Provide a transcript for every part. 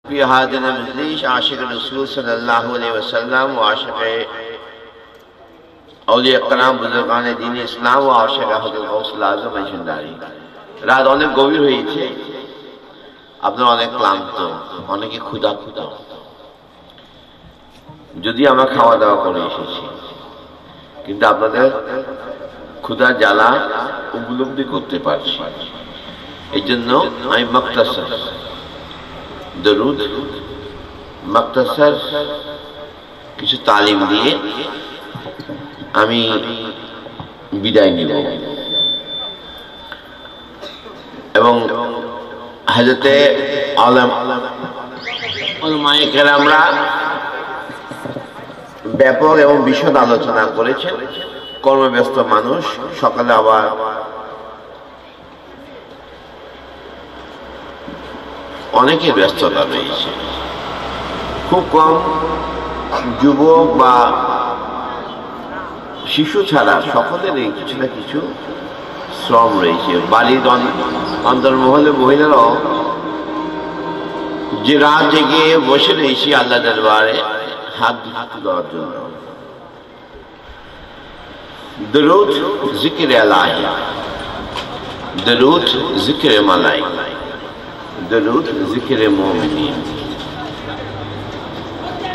في هذا المجلس عاشق الرسول صلی اللہ علیہ وسلم و عاشق اولیاء کرام বুজুর্গান দ্বীন ইসলাম ও আশিক হযরত গাউসুল আযম আশিন্দারি। রাত অনেক গভীর হয়েছে, আপনারা অনেক ক্লান্ত, অনেকে ক্ষুধার্ত। যদি আমরা খাওয়া দাওয়া করে এসেছি, কিন্তু আপনাদের ক্ষুধা জ্বালা উপলব্ধি করতে পারছি। এই জন্য আমি মুক্তাসার দরুদ, মুক্তাসার কিছু তালিম দিয়ে আমি বিদায় নিব এবং হযরতে উলামায়ে কেরামরা ব্যাপক এবং বিশদ আলোচনা করেছেন। কর্মব্যস্ত মানুষ, সকালে আবার অনেকের ব্যস্ততা রয়েছে, খুব কম যুবক বা শিশু ছাড়া সকলেরই কিছু না কিছু শ্রম রয়েছে। বাড়ির অন্তর্মহলে মহিলারাও যে রাত জেগে বসে রয়েছে আল্লাহ দরবারে হাত দেওয়ার জন্য। দরুদ জিকির আলাহি, দরুদ জিকির মালাইকা, দরুদ জিকির মুমিনিন।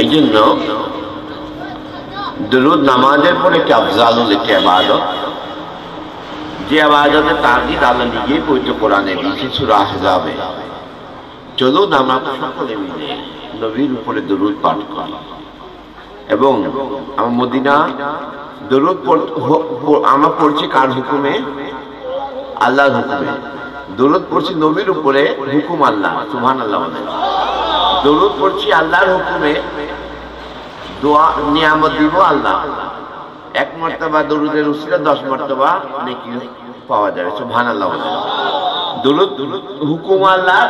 এই জন্য দরুদ নামাজের পর একটি আফজালুল একটি ইবাদত, যে ইবাদতের তাগিদ আল্লাহ নিজেই পবিত্র কোরআনে দিয়েছেন সূরা আহজাবে। চলুন আমরা সকলে মিলে নবীর উপরে দরুদ পাঠ করি এবং আমার মদিনা দরুদ আমরা পড়ছি কার হুকুমে? আল্লাহর হুকুমে। দরুদ পড়ছি নবীর উপরে, হুকুম আল্লাহ, সুবহানাল্লাহ। দরুদ পড়ছি আল্লাহর হুকুমে, দোয়া নিয়ামত দিব আল্লাহ। এক মর্তবা দরুদের উসিলা 10 মর্তবা নেকি পাওয়া যাবে, সুবহানাল্লাহ। দরুদ হুকুম আল্লাহ,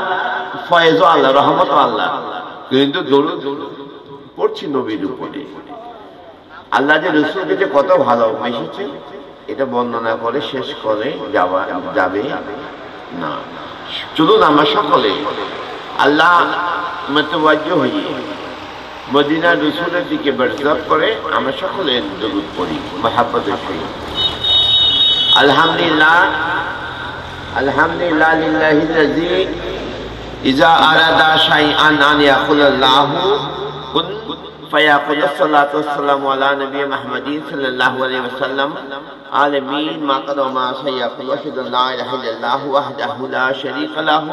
ফয়েজ আল্লাহ, রহমত আল্লাহ, কিন্তু দরুদ পড়ছি নবীর উপরে। আল্লাহ যে রাসূলকে যে কত ভালোবেসেছে এটা বর্ণনা করে শেষ করে যাবে না। চলুন আমরা সকলে আল্লাহ মুতাওয়াজ্জিহ হই, মদিনার রাসূলের দিকে বরকত করে আমরা সকলে দরুদ পড়ি মহব্বতের সহিত। আলহামদুলিল্লাহ, আলহামদুলিল্লাহ লিল্লাহিল্লাযী ইযা আরাদা শাইআন আন ইয়াকুলাল্লাহু কুন فيقول الصلاة والسلام على نبي محمد صلى الله عليه وسلم عالمين ما قد وما سيقول واشهد ان لا اله الا الله وحده لا شريك له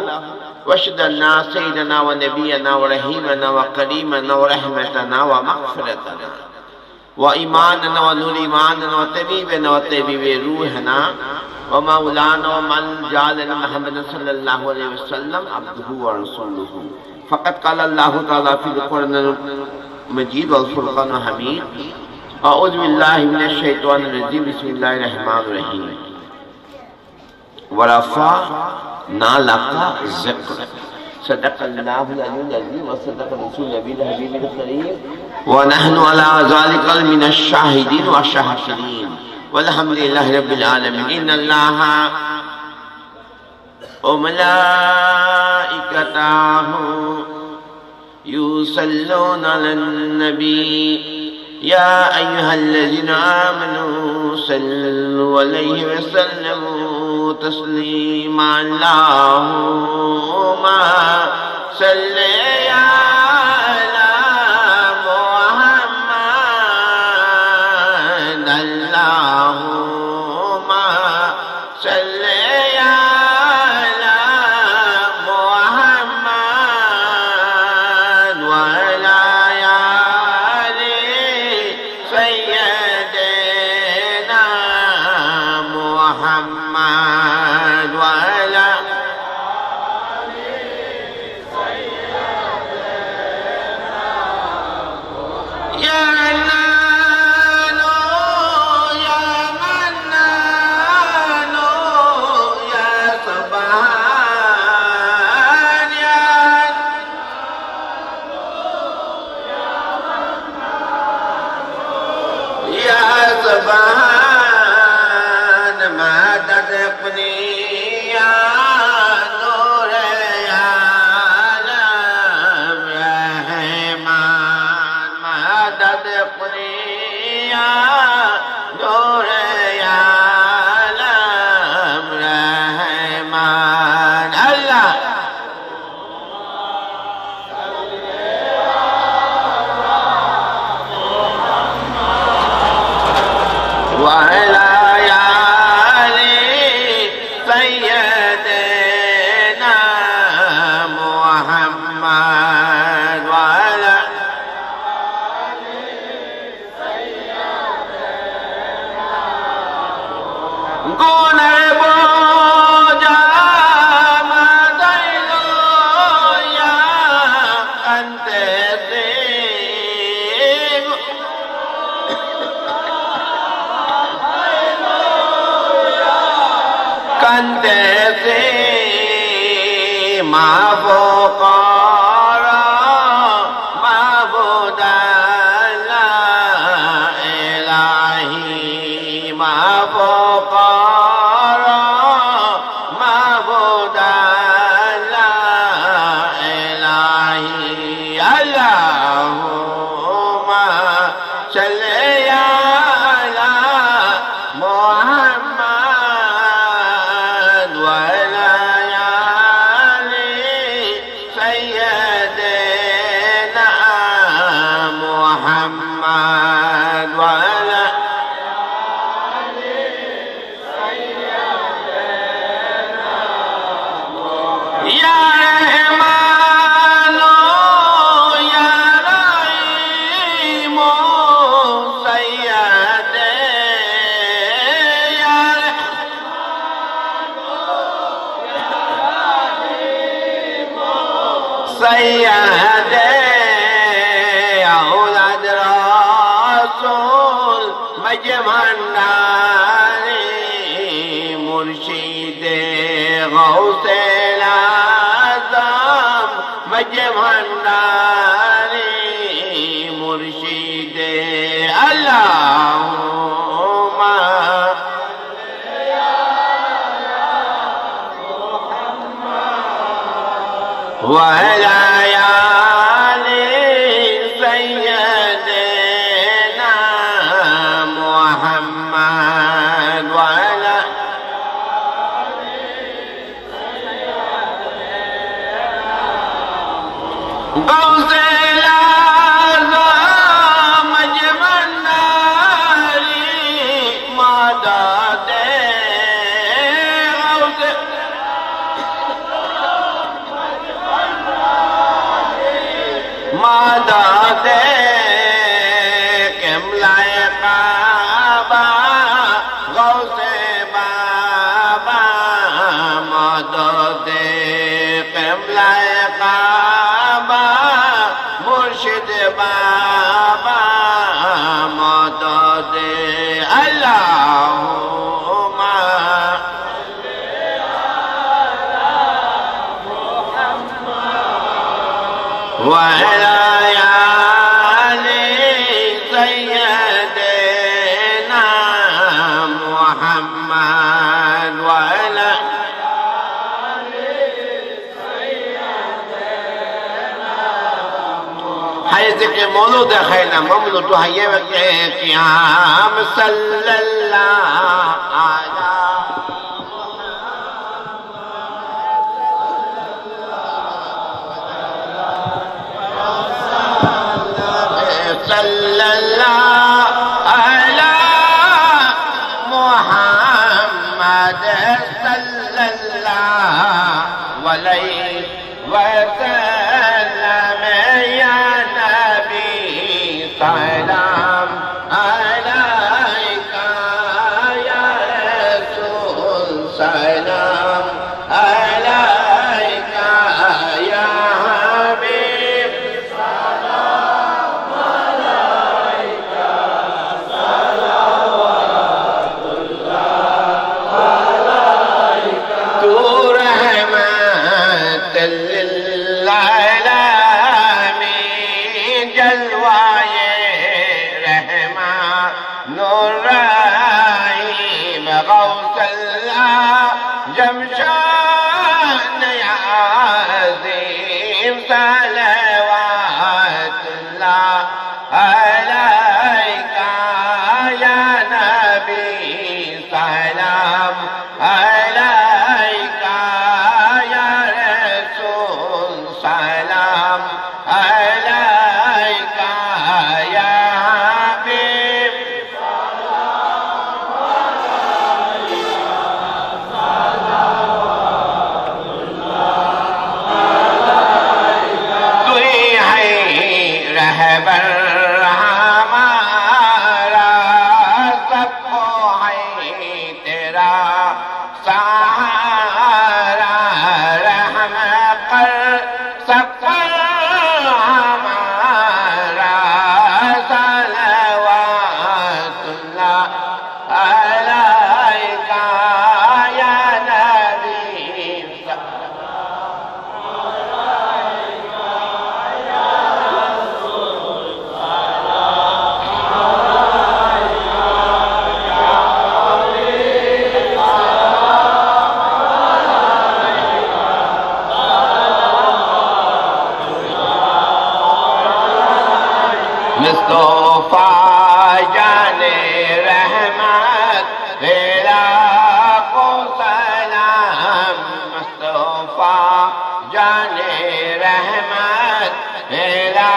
واشهد ان سيدنا ونبينا ورحيمنا وكريمنا ورحمتنا ومغفرتنا وإيماننا ونور إيماننا وطبيبنا وطبيب روحنا ومولانا ومن جعلنا محمد صلى الله عليه وسلم عبده ورسوله. فقد قال الله تعالى في القرآن مجيد والفرقان حميد. أعوذ بالله من الشيطان الرجيم. بسم الله الرحمن الرحيم. ورفعنا لك ذكرك. صدق الله العلي العظيم وصدق رسول النبي الحبيب الكريم ونحن على ذلك من الشاهدين والشاهدين والحمد لله رب العالمين. إن الله وملائكته يصلون على النبي يا أيها الذين آمنوا صلوا عليه وسلموا تسليما. اللهم صل على محمد. اللهم صل अपने नूर आलम रहमान अल्लाह वाला مولود خينا مولود هيا قيام صلى الله على صلى الله على محمد صلى الله عليه وسلم يا سلام عليك يا अलैका या हबीब तू ही है रहबर हमारा सबको है तेरा सहारा रहम कर सब पर हमारा सलवातुल्लाह अलैका या नबी मुस्तफा जाने रहमत तेरा को सलाम मुस्तफा जाने रहमत तेरा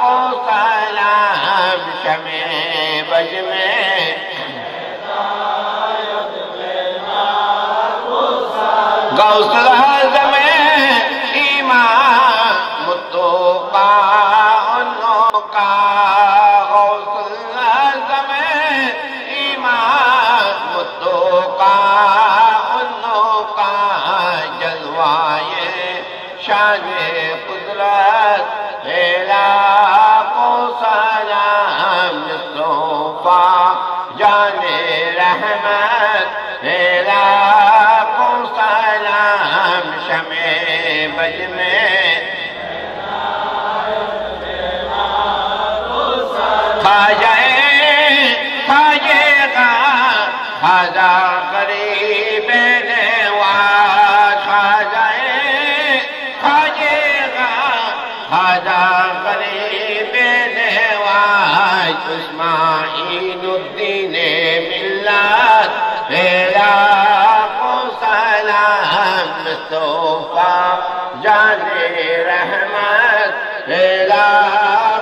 को सलाम शमे बज में गौसल आज़म ईमान मुत्तक़ा का गौसल आज़म ईमान मुत्तक़ा का जलवाए शान-ए कुदरत तेरा को सलाम मुस्तफा जाने रहमत तेरा को सलाम शमे बज में खाजेगा खाजा गरीब नवाज खाजेगा खाजा गरीब नवाज इस्माइलुद्दीन मिल्लत तेरा को सलाम मुस्तफा जाने रहमत तेरा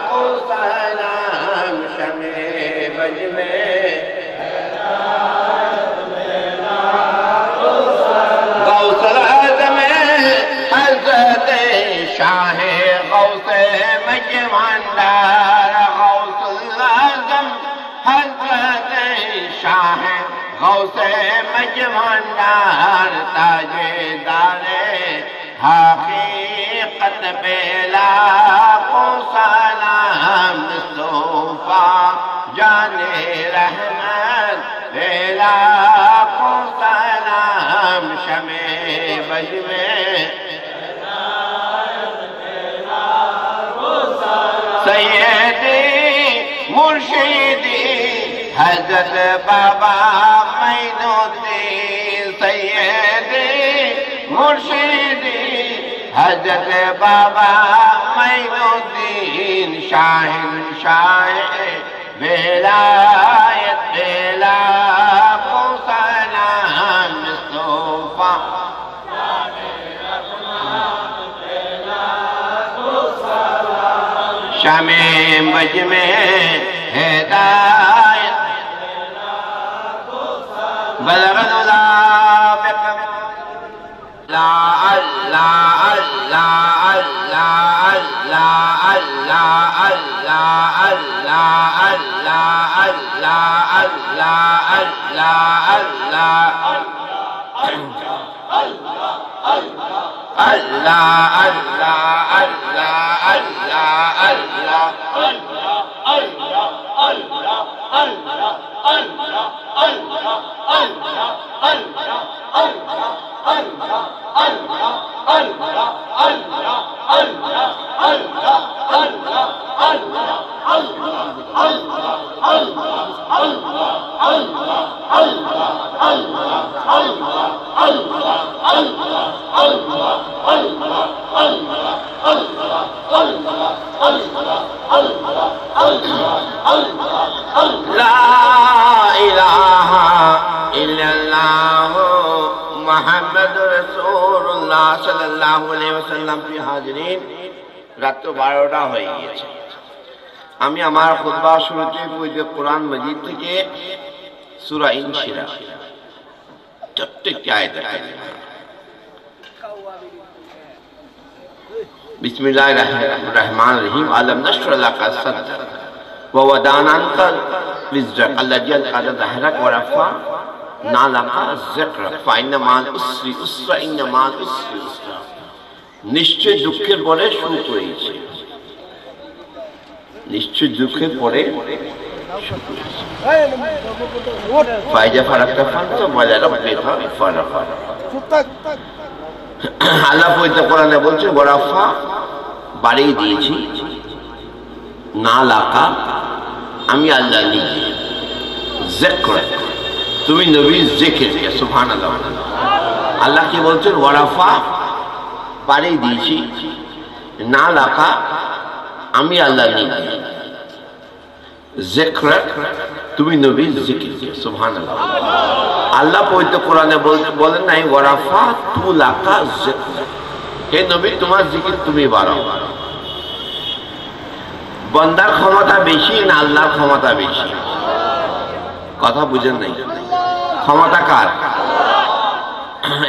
को सलाम शमे बज में गौसल आज़म हज़रत शाह गौसे मजमंदार गौसल आज़म हज़रत शाह गौसे मजमंदार ताजेदारे हकीकत बेला को सलाम मुस्तफा जाने रहमत बेला को सलाम शमे बज में सैयदी मुर्शिदी हज़रत बाबा मोइनुद्दीन सैयदी मुर्शिदी हज़रत बाबा मोइनुद्दीन शाह विलायत बेला को सलाम मुस्तफा शमे बज में हिदायत बलगला ला अल्लाह अल्लाह अल्लाह अल्लाह अल्लाह अल्लाह अल्लाह अल्लाह अल्लाह अल्लाह अल्लाह अल्लाह अल्लाह अल्लाह अल्लाह अल्लाह मोहम्मद रसूलुल्लाह सल्लल्लाहु अलैहि वसल्लम की हाज़रीन রাত 12টা হয়ে গিয়েছে। আমি আমার খুতবা শুরুতে পবিত্র কোরআন মাজিদ থেকে সূরা ইনশিরাহ ছোট্ট একটি আয়াত দেখাবো। বিসমিল্লাহির রহমানির রহিম। আলাম নাশরাহ লাকা সাদরাক ওয়া ওয়াদা'না আনকা বিযরাক আল্লাযী আনকাযা যাহরাক ওয়া রাফa'না লাকা যিকরাক ফাইন্না মা'আল উসরি ইউসরা ইন্না মা'আল উসরি ইউসরা। নিশ্চয় দুঃখের পরে সুখ রয়েছে, নিশ্চয় দুঃখের পরে ফায়জা ফারাক্তা ফান্তা ওয়ালা রাব্বিকা ফারাফা। আল্লাহ পবিত্র কোরআনে বলছে ওয়ারাফা বাড়িয়ে দিয়েছি, না লাকা আমি আল্লাহ নিজে, যিকরা তুমি নবীর জিকিরকে। সুবহানাল্লাহ। আল্লাহ কি বলছেন? ওয়ারাফা বাড়িয়ে দিয়েছি, না লাকা আমি আল্লাহ নিজে, যিকরা তুমি নবীর জিকিরকে। সুবহানাল্লাহ। আল্লাহ পবিত্র কোরআনে বলেন নাই ওয়ারাফা তু লাকা যিকরা, হে নবী তোমার জিকির তুমি বাড়াও। বান্দার ক্ষমতা বেশি না আল্লাহর ক্ষমতা বেশি? কথা বুঝেন নাই? ক্ষমতা কার?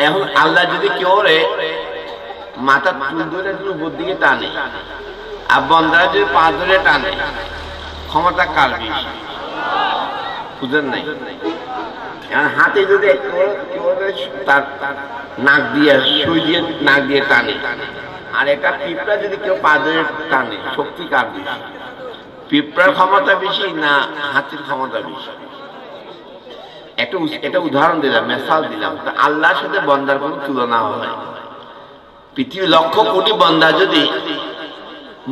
এখন আল্লাহ যদি কেউ রে মাথা চুল ধরে উপর দিকে টানে আর বান্দারা যদি পা ধরে টানে, ক্ষমতা কার বেশি? বুঝেন নাই? হাতে যদি তার নাক দিয়ে সুই দিয়ে নাক দিয়ে টানে আর একটা পিঁপড়া যদি কেউ পা ধরে টানে, শক্তি কার বেশি? পিঁপড়ার ক্ষমতা বেশি না হাতির ক্ষমতা বেশি? একটা উদাহরণ দিলাম, মেসাল দিলাম। আল্লাহর সাথে বান্দার কোনো তুলনা হয়? পৃথিবীর লক্ষ কোটি বান্দা যদি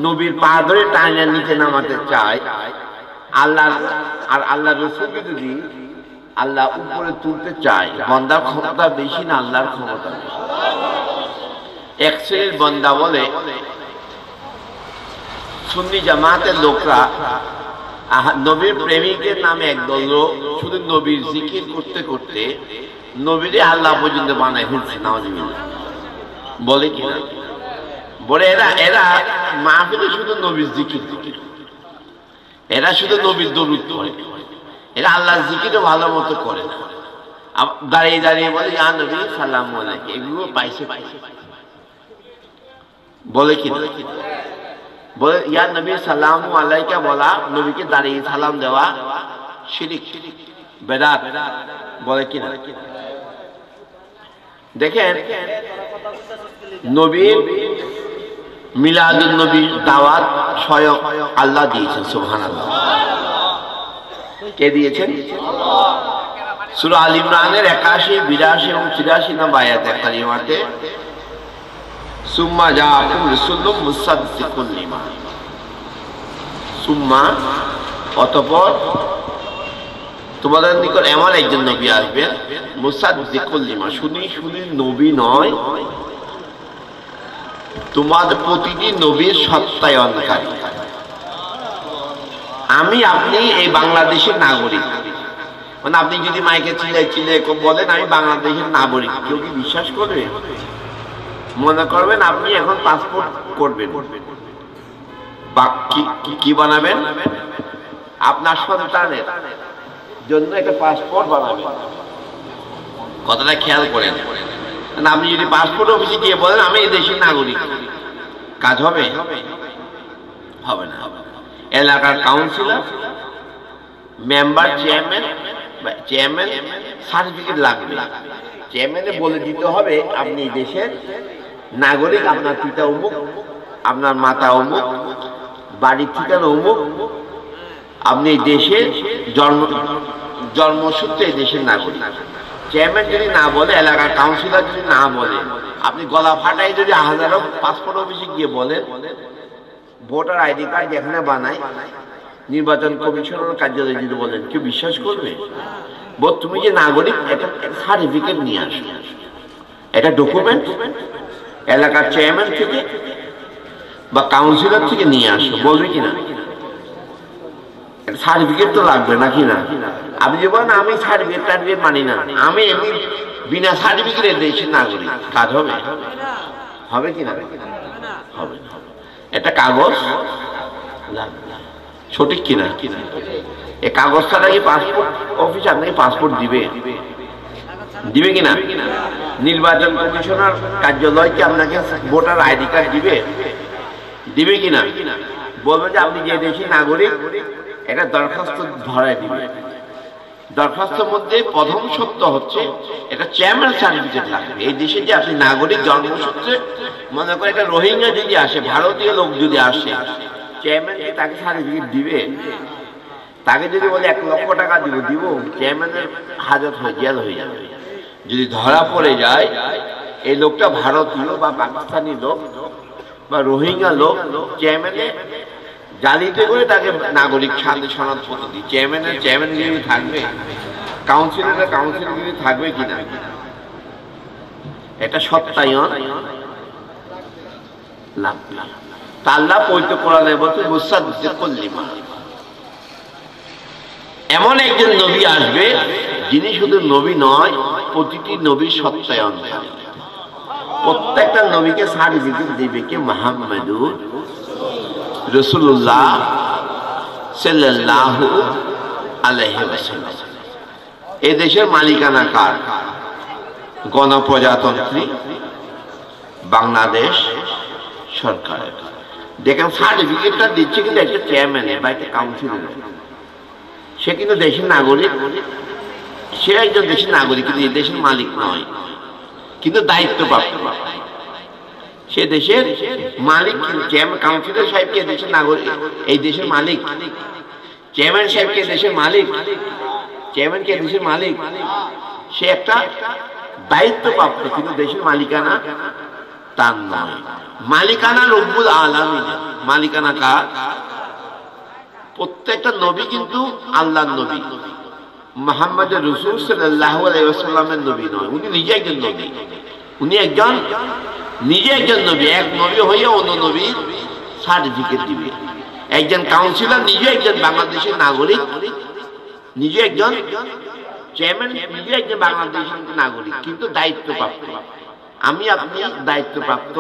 নবীর পা ধরে টানে নিচে নামাতে চায়, আল্লাহ আর আল্লাহ রাসূলকে যদি আল্লাহ উপরে তুলতে চায়, বান্দার ক্ষমতা বেশি না আল্লাহর ক্ষমতা বেশি? এক শ্রেণীর বান্দা বলে সুন্নি জামাতের লোকরা নবীর প্রেমিকের নামে একদল লোক শুধু নবীর জিকির করতে করতে নবীরে আল্লাহ পর্যন্ত বানায় ফেলছে। নাউযুবিল্লাহ। বলে কিনা? বলে এরা মাহফিলে শুধু নবীর জিকির, এরা শুধু নবীর দরুদ পড়ে, এরা আল্লাহর জিকিরও ভালো মতো করে না। দাঁড়িয়ে দাঁড়িয়ে বলে ইয়া নবী সালাম আলাইকুম, এগুলো পাইছে। বলে কিনা? বলে ইয়া নবী সালাম আলাইকা বলা, নবীকে দাঁড়িয়ে সালাম দেওয়া শিরক, বেদাত। বলে কিনা? দেখেন, নবীর মিলাদুন নবীর দাওয়াত স্বয়ং আল্লাহ দিয়েছেন। সুবহানাল্লাহ। কে দিয়েছেন? সূরা আল ইমরানের 81, 82 এবং 83 নম্বর আয়াতে কারিমাতে সুম্মা জাআকুম রাসূলুম মুসাদ্দিকুন লিমা, সুম্মা অতঃপর তোমাদের নিকট এমন একজন নবী আসবেন, মুসাদ্দিকুন লিমা শুনি নবী নয়, তোমাদের প্রতিটি নবীর সত্যায়নকারী। আমি আপনি এই বাংলাদেশের নাগরিক, মানে আপনি যদি মাইকে চিল্লাই বলেন আমি বাংলাদেশের নাগরিক, কেউ কি বিশ্বাস করবে? মনে করবেন আপনি এখন পাসপোর্ট করবেন, কি বানাবেন? আপনার সন্তানের জন্য একটা পাসপোর্ট বানাবেন। কথাটা খেয়াল করেন। আপনি যদি পাসপোর্ট অফিসে গিয়ে বলেন আমি এই দেশের নাগরিক, কাজ হবে? হবে না। এলাকার কাউন্সিলর, মেম্বার, চেয়ারম্যান সার্টিফিকেট লাগবে। চেয়ারম্যানে বলে দিতে হবে আপনি এই দেশের নাগরিক, আপনার পিতা অমুক, আপনার মাতা অমুক, বাড়ির ঠিকানা অমুক, আপনি এই দেশের জন্মসূত্রে এই দেশের নাগরিক। চেয়ারম্যান যদি না বলে, এলাকার কাউন্সিলর যদি না বলে, আপনি গলা ফাটাই যদি হাজারো পাসপোর্ট অফিসে গিয়ে বলেন ভোটার আইডি কার্ড যেখানে বানায়, নির্বাচন কমিশনের কার্যালয়ে যদি বলেন, কেউ বিশ্বাস করবে? তুমি যে নাগরিক একটা সার্টিফিকেট নিয়ে আসো, একটা ডকুমেন্ট এলাকার চেয়ারম্যান থেকে বা কাউন্সিলর থেকে নিয়ে আসো, বলবে কিনা? সার্টিফিকেট তো লাগবে নাকি না? আপনি যে বলেন আমি সার্টিফিকেট মানি না, আমি এমনি বিনা সার্টিফিকেটে দেশের নাগরিক, কাজ হবে? হবে কিনা? হবে। একটা কাগজ সঠিক কিনা? এই কাগজটা নাকি পাসপোর্ট অফিস আপনাকে পাসপোর্ট দিবে, দিবে কিনা? নির্বাচন কমিশনার কার্যালয় কি আপনাকে ভোটার আইডি কার্ড দিবে, দিবে কিনা? বলবে যে আপনি যে দেশি নাগরিক, এটা দরখাস্ত ধরায় দিবে। দরখাস্তের মধ্যে প্রথম সত্য হচ্ছে এটা চেয়ারম্যান সার্টিফিকেট লাগবে। এই দেশে যে আপনি নাগরিক জন্মসূত্রে, মনে করে একটা রোহিঙ্গা যদি আসে, ভারতীয় লোক যদি আসে, চেয়ারম্যান কি তাকে সার্টিফিকেট দিবে? তাকে যদি বলে 1 লক্ষ টাকা দিব, চেয়ারম্যানের হাজত হয়ে জেল হয়ে যাবে। যদি ধরা পড়ে যায় এই লোকটা ভারতীয় বা পাকিস্তানি লোক বা রোহিঙ্গা লোক, চেয়ারম্যানে জালিতে করে তাকে নাগরিক সনদপত্র দিই। চেয়ারম্যানগিরি থাকবে, কাউন্সিলরগিরি থাকবে কিনা? এটা সত্যায়ন লাভ। আল্লাহ পবিত্র কোরআনে বলছে মুসাদ্দিক লিমা, এমন একজন নবী আসবে যিনি শুধু নবী নয়, প্রতিটি নবীর সত্যায়নকারী। প্রত্যেকটা নবীকে সার্টিফিকেট দিবে কি? মুহাম্মাদুর রাসূলুল্লাহ সাল্লাল্লাহু আলাইহি ওয়াসাল্লাম। এই দেশের মালিকানা কার? গণপ্রজাতন্ত্রী বাংলাদেশ সরকারের। দেখেন সার্টিফিকেটটা দিচ্ছে কিন্তু একটা চেয়ারম্যানের বা একটা কাউন্সিলরের। সে কিন্তু দেশের নাগরিক, সে একজন দেশের নাগরিক, কিন্তু এই দেশের মালিক নয়, কিন্তু দায়িত্বপ্রাপ্ত। সে দেশের মালিক। কাউন্সিলর সাহেবকে দেশের নাগরিক, এই দেশের মালিক। চেয়ারম্যান সাহেবকে দেশের মালিক, চেয়ারম্যানকে দেশের মালিক। সে একটা দায়িত্বপ্রাপ্ত, কিন্তু দেশের মালিকানা তার নয়। মালিকানা রব্বুল আলামিন। মালিকানা কার? প্রত্যেকটা নবী কিন্তু আল্লাহর নবী। মুহাম্মদ রাসূল সাল্লাল্লাহু আলাইহি ওয়াসাল্লামের নবী নয়, উনি নিজে একজন নবী। উনি নিজে একজন নবী। এক নবী হয়ে অন্য নবীর সার্টিফিকেট দিবে। একজন কাউন্সিলর নিজে একজন বাংলাদেশের নাগরিক, নিজে একজন চেয়ারম্যান, নিজে একজন বাংলাদেশের নাগরিক, কিন্তু দায়িত্বপ্রাপ্ত। আমি আপনি দায়িত্বপ্রাপ্ত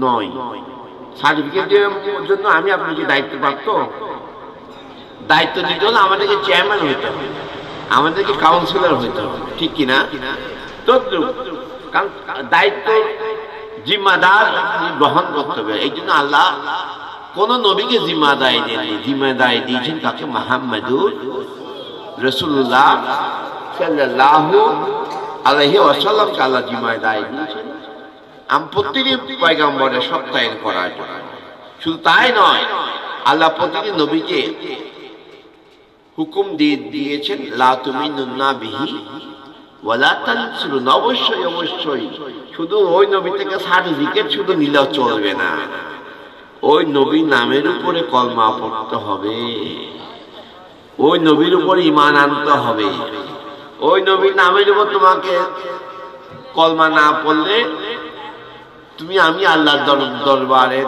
নয়। সার্টিফিকেটের জন্য আমি আপনি কি দায়িত্বপ্রাপ্ত? দায়িত্ব নিতে হলে আমাদেরকে চেয়ারম্যান হইতে হবে, আমাদেরকে কাউন্সিলর হইতে হবে, ঠিক কিনা? কারণ দায়িত্ব জিম্মাদার গ্রহণ করতে হবে। এই জন্য আল্লাহ কোন নবীকে জিম্মাদারি দেননি, জিম্মাদারি দিয়েছেন তাকে মুহাম্মাদুর রাসূলুল্লাহ সাল্লাল্লাহু আলাইহি ওয়াসাল্লামকে আল্লাহ জিম্মাদারি দিয়েছেন প্রতিটি পয়গম্বরের সত্যায়ন করার জন্য। শুধু তাই নয়, আল্লাহ প্রতিটি নবীকে হুকুম দিয়েছেন লা তুমিনুন্না বিহি ওয়ালা তানসুরুন। অবশ্যই অবশ্যই শুধু ওই নবী থেকে সার্টিফিকেট শুধু নিলেও চলবে না, ওই নবীর নামের উপরে কলমা পড়তে হবে, ওই নবীর উপর ঈমান আনতে হবে। ওই নবীর নামের উপর তোমাকে কলমা না পড়লে আমি আল্লাহর দরবারে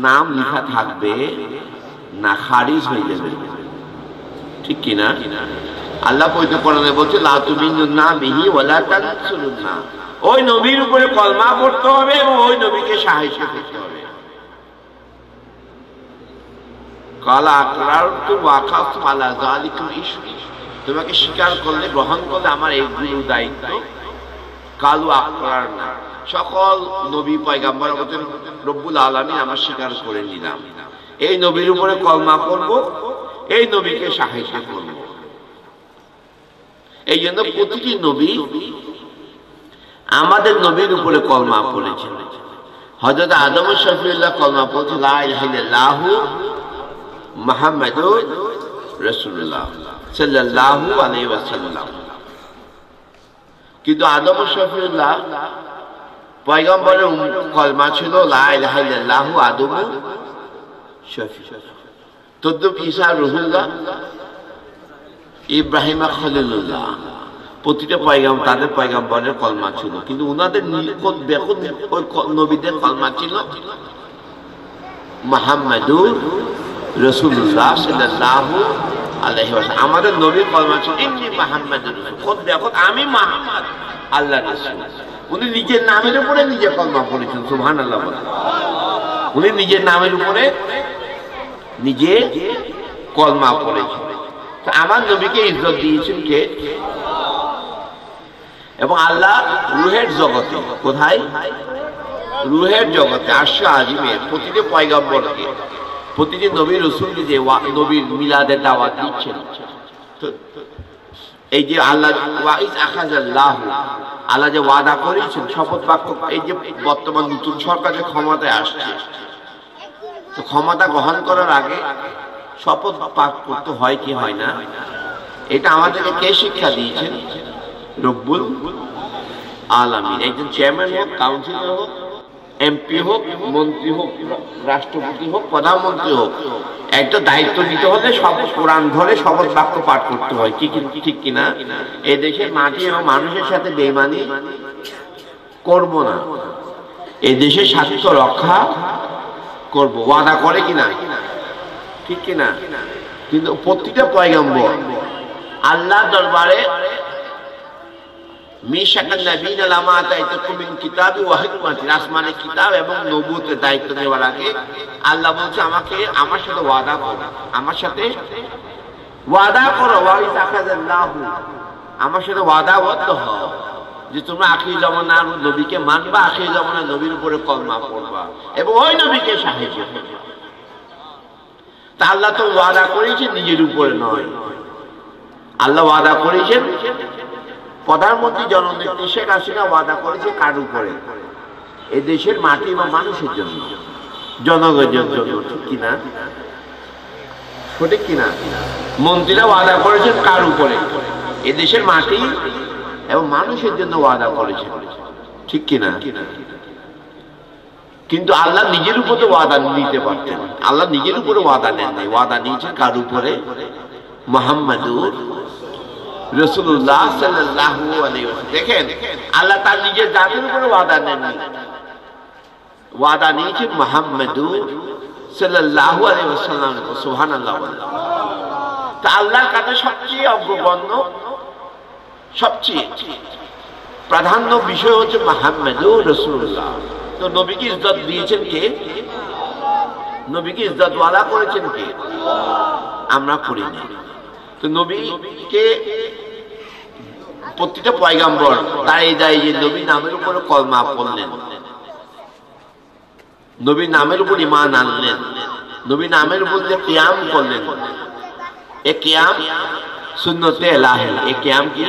নাম লেখা থাকবে না, খারিজ হয়ে যাবে, ঠিক কিনা? আল্লাহ পবিত্র কোরআনে বলছে লা তুমিনুন্না বিহি ওয়ালা তানসুরুন্না। ওই নবীর উপরে কলমা পড়তে হবে এবং ওই নবীকে সাহায্য করতে হবে। কালা আকরারতু ওয়া আখাফতু আলা যালিকুম ইসরি। তোমাকে স্বীকার করলে, গ্রহণ করলে আমার এইগুলো দায়িত্ব। কালু আকরারনা, সকল নবী পয়গম্বর বলেন রব্বুল আলামিন আমরা স্বীকার করে নিলাম। এই নবীর উপরে কলমা করব, এই নবীকে সাহায্য করব। এই জন্য প্রতিটি নবী আমাদের নবীর উপরে কলমা পড়েছেন। হযরত আদম শফিউল্লাহ কলমা পড়েছে লা ইলাহা ইল্লাল্লাহু মুহাম্মাদুর রাসূলুল্লাহ সাল্লাল্লাহু আলাইহি ওয়াসাল্লাম। কিন্তু আদম শফিউল্লাহ পয়গম্বরের কলমা ছিল লা ইলাহা ইল্লাল্লাহু আদম শফি। তদ্রুপ ঈসা রুহুল্লাহ, ইব্রাহিম খলিলুল্লাহ, প্রতিটা পয়গম্বর তাদের পয়গম্বরের কলমা ছিল, কিন্তু উনাদের নিকট ওই নবীদের কলমা ছিল মুহাম্মাদুর রাসূলুল্লাহ সাল্লাল্লাহু আলাইহি ওয়াসাল্লাম। আমাদের নবীর কলমা ছিল ইন্নী মুহাম্মাদুর রাসূল, দেখো আমি মুহাম্মদ আল্লাহর রাসূল। উনি নিজের নামের উপরে নিজে কলমা পড়েছেন, সুবহানাল্লাহ। উনি নিজের নামের উপরে নিজে কলমা পড়েছেন। আমার নবীকে ইজ্জত দিয়েছেন কে? এবং আল্লাহ রুহের জগতে, কোথায়? রুহের জগতে আরশে আজিমে প্রতিটি পয়গম্বরকে, প্রতিটি নবী রাসূলকে যে নবীর মিলাদের দাওয়াত দিচ্ছেন, এই যে আল্লাহ ওয়াইজ আখাযাল্লাহু, আল্লাহ যে ওয়াদা করেছেন শপথ বাক্য, এই যে বর্তমান নতুন সরকার যে ক্ষমতায় আসছে, তো ক্ষমতা গ্রহণ করার আগে শপথ পাঠ করতে হয় কি হয় না? এটা আমাদেরকে কে শিক্ষা দিয়েছেন? রব্বুল আলামিন। একজন চেয়ারম্যান হোক, কাউন্সিলর হোক, এমপি হোক, মন্ত্রী হোক, রাষ্ট্রপতি হোক, প্রধানমন্ত্রী হোক, একটা দায়িত্ব নিতে হলে সব কোরআন ধরে শপথ বাক্য পাঠ করতে হয়, ঠিক কিনা? এই দেশের মাটি এবং মানুষের সাথে বেঈমানি করব না, এই দেশের স্বার্থ রক্ষা করব, ওয়াদা করে কিনা, ঠিক কিনা? কিন্তু প্রতিটা পয়গম্বর আল্লাহ দরবারে মিশাকান নবীনা লামা আতাইতুকুম মিন কিতাবি ওয়া হিকমাতি, আসমানের কিতাব এবং নবুয়তের দায়িত্ব নেওয়ার আগে আল্লাহ বলছে আমাকে আমার সাথে ওয়াদা করো, আমার সাথে ওয়াদা করো, ওয়াইজ আখাযাল্লাহু, আমার সাথে ওয়াদাবদ্ধ হও যে তোমরা আখির জামানার নবীকে মানবা, আখির জামানার নবীর উপরে কলমা পড়বা এবং ওই নবীকে সাহায্য করবে। তা আল্লাহ তো ওয়াদা করেছেন নিজের উপরে নয়, আল্লাহ ওয়াদা করেছেন প্রধানমন্ত্রী জননেত্রী শেখ হাসিনা ওয়াদা করেছে কার উপরে? এই দেশের মাটি এবং মানুষের জন্য, জনগণের জন্য, ঠিক কিনা? সঠিক কিনা? মন্ত্রীরা ওয়াদা করেছেন কার উপরে? এই দেশের মাটি এবং মানুষের জন্য ওয়াদা করেছেন, ঠিক কিনা? কিন্তু আল্লাহ নিজের উপরে ওয়াদা নিতে পারতেন, আল্লাহ নিজের উপরে ওয়াদা নেন নাই, ওয়াদা নিয়েছেন কার উপরে? মুহাম্মাদুর রাসূলুল্লাহ সাল্লাল্লাহু আলাইহি ওয়াসাল্লাম। দেখেন আল্লাহ তার নিজের জাতির উপরে ওয়াদা নেন, ওয়াদা নিয়েছেন মুহাম্মাদুর সাল্লাল্লাহু আলাইহি ওয়াসাল্লাম। সুবহানাল্লাহ। তা আল্লাহর কাছে সবচেয়ে অগ্রগণ্য, সবচেয়ে প্রাধান্য বিষয় হচ্ছে মুহাম্মাদুর রাসূলুল্লাহ। তো নবীকে ইজ্জত দিয়েছেন কে? নবীকে ইজ্জত ওয়ালা করেছেন কে? আমরা করি না। তো নবীকে প্রতিটা পয়গম্বর দাঁড়িয়ে দাঁড়িয়ে যে নবী নামের উপরে কলমা পড়লেন, নবী নামের উপর ঈমান আনলেন, নবী নামের উপর যে কিয়াম করলেন, এ কিয়াম সুন্নতে ইলাহি, এ কিয়াম কি?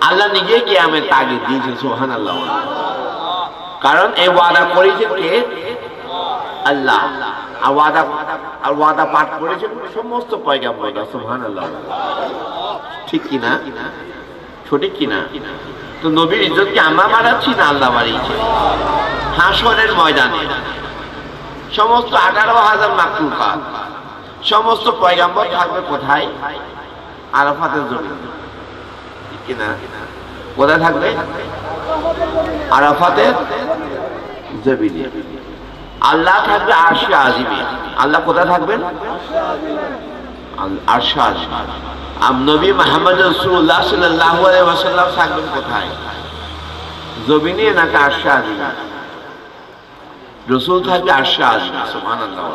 আল্লাহ নিজে কিয়ামের তাগিদ দিয়েছেন। সুবহানাল্লাহ। কারণ এই ওয়াদা করেছেন কে? আল্লাহ। আর ওয়াদা পাঠ করেছেন সমস্ত পয়গম্বররা। সুবহানাল্লাহ। ঠিক কিনা? সঠিক কিনা? তো নবীর ইজ্জত কি আমরা বাড়াচ্ছি না আল্লাহ বাড়িয়েছে? হাসরের ময়দানে সমস্ত 18,000 মাখলুকাত, সমস্ত পয়গম্বর থাকবে কোথায়? আরাফাতের জমিনে, ঠিক কিনা? কোথায় থাকবে? আরাফাতের জমিনে। আল্লাহ থাকবে আরশে আজিমে। আল্লাহ কোথায় থাকবেন? আরশে আজিমে। নবী মুহাম্মদ রাসূলুল্লাহ সাল্লাল্লাহু আলাইহি ওয়াসাল্লাম থাকবেন কোথায়? জমিনে নাকি আরশে আজিমে? রাসূল থাকবে আরশে আজিমে। সুবহানাল্লাহ।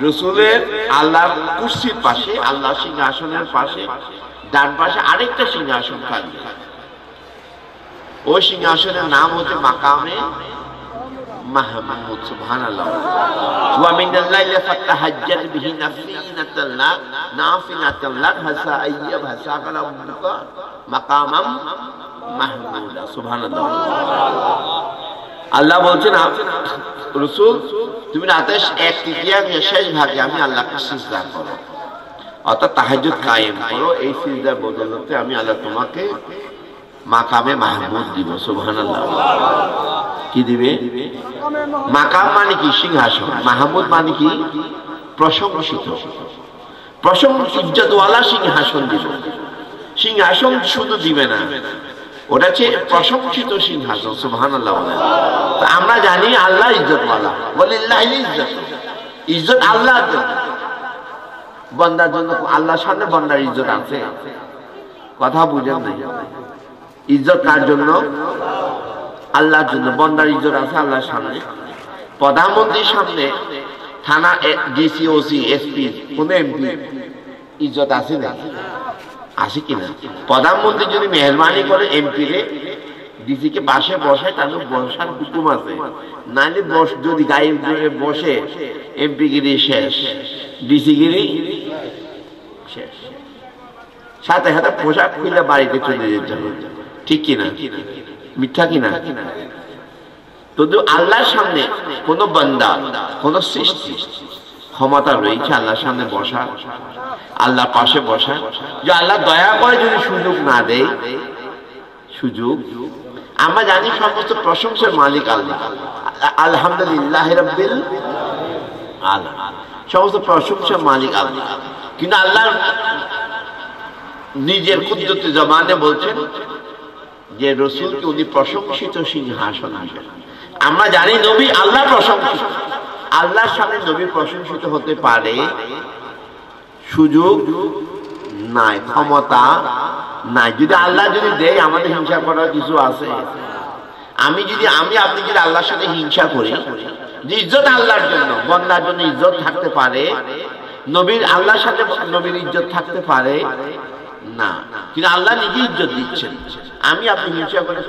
রাসূলের আল্লাহর কুরসির পাশে, আল্লাহর সিংহাসনের পাশে ডান পাশে আরেকটা সিংহাসন থাকবে। ওই সিংহাসনের নাম হচ্ছে মাকামে মাহমুদ। সুবহানাল্লাহ। ওয়া মিনাল লাইলি ফাতাহাজ্জাদ বিহি নাফিলাতান লাক হাসা আইয়াব হাসাকা রাব্বুকা মাকামাম মাহমুদা। সুবহানাল্লাহ। আল্লাহ বলছেন রাসূল তুমি রাতের 1/3 শেষ ভাগে আমি আল্লাহকে সিজদা করো, অর্থাৎ তাহাজ্জুদ কায়েম করো। এই সিজদার বদৌলতে আমি আল্লাহ তোমাকে মাকামে মাহমুদ দিব। সুবহানাল্লাহ। কি দিবে? মাকাম মানে কি? সিংহাসন। মাহমুদ মানে কি? প্রশংসিত, ইজ্জতওয়ালা সিংহাসন দিব। সিংহাসন শুধু দিবে না, ওটা হচ্ছে প্রশংসিত সিংহাসন। সুবহানাল্লাহ। তো আমরা জানি আল্লাহ ইজ্জতওয়ালা, ওয়ালিল্লাহিল ইজ্জত, ইজ্জত আল্লাহর জন্য, বান্দার জন্য। আল্লাহর সামনে বান্দার ইজ্জত আছে? কথা বুঝেন নাই? ইজ্জত কার জন্য? আল্লাহর জন্য। বান্দার ইজ্জত আছে আল্লাহর সামনে? প্রধানমন্ত্রীর সামনে থানা ডিসি ওসি এসপি কোন এমপি ইজ্জত আছে না? আছে কিনা? প্রধানমন্ত্রী যদি মেহরবানি করে এমপি রে ডিসি কে পাশে বসায় তাহলে বসার হুকুম আছে, নাহলে যদি গায়ে বসে এমপি গিরি শেষ, ডিসি গিরি শেষ, সাথে সাথে পোশাক খুলে বাড়িতে চলে যেতে হবে। ঠিক কিনা? মিথ্যা কিনা? কিন্তু আল্লাহর সামনে কোন বান্দা কোন সৃষ্টি ক্ষমতা রয়েছে আল্লাহর সামনে বসা, আল্লাহর পাশে বসা, যে আল্লাহ দয়া করে যদি সুযোগ না দেয়, সুযোগ আমরা জানি সমস্ত প্রশংসার মালিক আল্লাহ, আলহামদুলিল্লাহ রাব্বিল আলামিন, সমস্ত প্রশংসার মালিক আল্লাহ। কিন্তু আল্লাহ নিজের কুদরতি জবানে বলছেন যে রাসূলকে উনি প্রশংসিত সিংহাসন আসেন। আমরা জানি নবী আল্লাহ প্রশংসিত, আল্লাহর সামনে নবী প্রশংসিত হতে পারে, সুযোগ নাই, ক্ষমতা নাই। যদি আল্লাহ যদি দেয়, আমাদের হিংসা করার কিছু আছে? আপনি যদি আল্লাহর সাথে হিংসা করি, যে ইজ্জত আল্লাহর জন্য, বন্দার জন্য ইজ্জত থাকতে পারে, নবীর আল্লাহর সাথে নবীর ইজ্জত থাকতে পারে না, কিন্তু আল্লাহ নিজে ইজ্জত দিচ্ছেন। আপনি হিংসা করে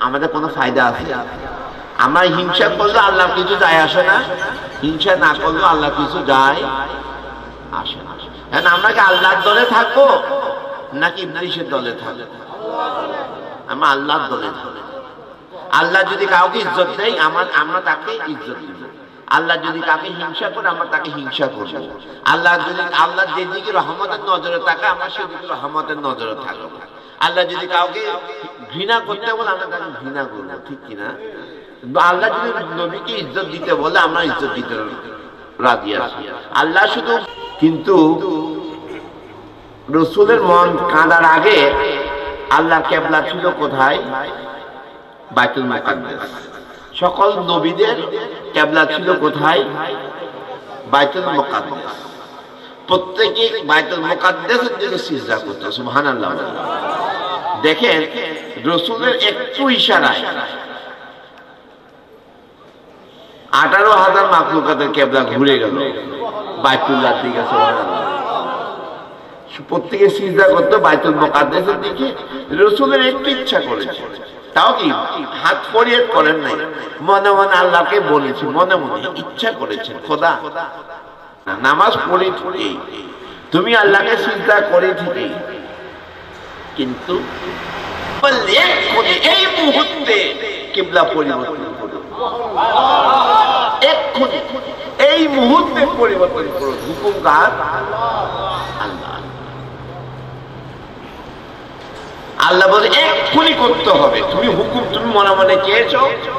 আমাদের কোনো ফায়দা আছে? আমরা হিংসা করলে আল্লাহ কিছু যায় আসে না, হিংসা না করলে আল্লাহ কিছু যায় আসে না। আমরা কি আল্লাহর দলে থাকবো নাকি ইবলিসের দলে থাকবো? আমরা আল্লাহর দলে থাকবো। আল্লাহ যদি কাউকে ইজ্জত দেয়, আমরা তাকে ইজ্জত দিব। আল্লাহ যদি কাউকে হিংসা করে, আমরা তাকে হিংসা করবো। আল্লাহ যেদিকে রহমতের নজরে থাকে, আমরা সেদিকে রহমতের নজরে থাকবো। আল্লাহ যদি কাউকে ঘৃণা করতে বলে, আমরা তাকে ঘৃণা করবো। ঠিক কিনা? আল্লাহ যদি নবীকে ইজ্জত দিতে বলে, আমরা ইজ্জত দিতে রাজি আছি। আল্লাহ শুধু, কিন্তু রাসূলের মন কাঁদার আগে আল্লাহর কিবলা ছিল কোথায়? বাইতুল মুকাদ্দাস। সকল নবীদের কিবলা ছিল কোথায়? বাইতুল মুকাদ্দাস। প্রত্যেকে বাইতুল মুকাদ্দাসের দিকে সিজদা করত। সুবহানাল্লাহ। দেখেন রাসূলের একটু ইশারায় 18,000 মাখলুকাতের কিবলা ঘুরে গেল বাইতুল্লাহর দিকে। সুবহানাল্লাহ। প্রত্যেকে সিজদা করতো বাইতুল মুকাদ্দাসের দিকে। রাসূলের একটু ইচ্ছা করেছে, তাও কি হাত পরিয়ে করেন নাই, মনে মনে আল্লাহকে বলেছে, মনে মনে ইচ্ছা করেছেন, খোদা নামাজ পড়ি ঠিকই, তুমি আল্লাহকে সিজদা করে ঠিকই, কিন্তু এই মুহূর্তে কিবলা পরিবর্তন করো, এক্ষুনি এই মুহূর্তে পরিবর্তন করো। হুকুম কার? আল্লাহ। আল্লাহ বলে এক্ষুনি করতে হবে। তুমি হুকুম তুমি মনে মনে চেয়েছো,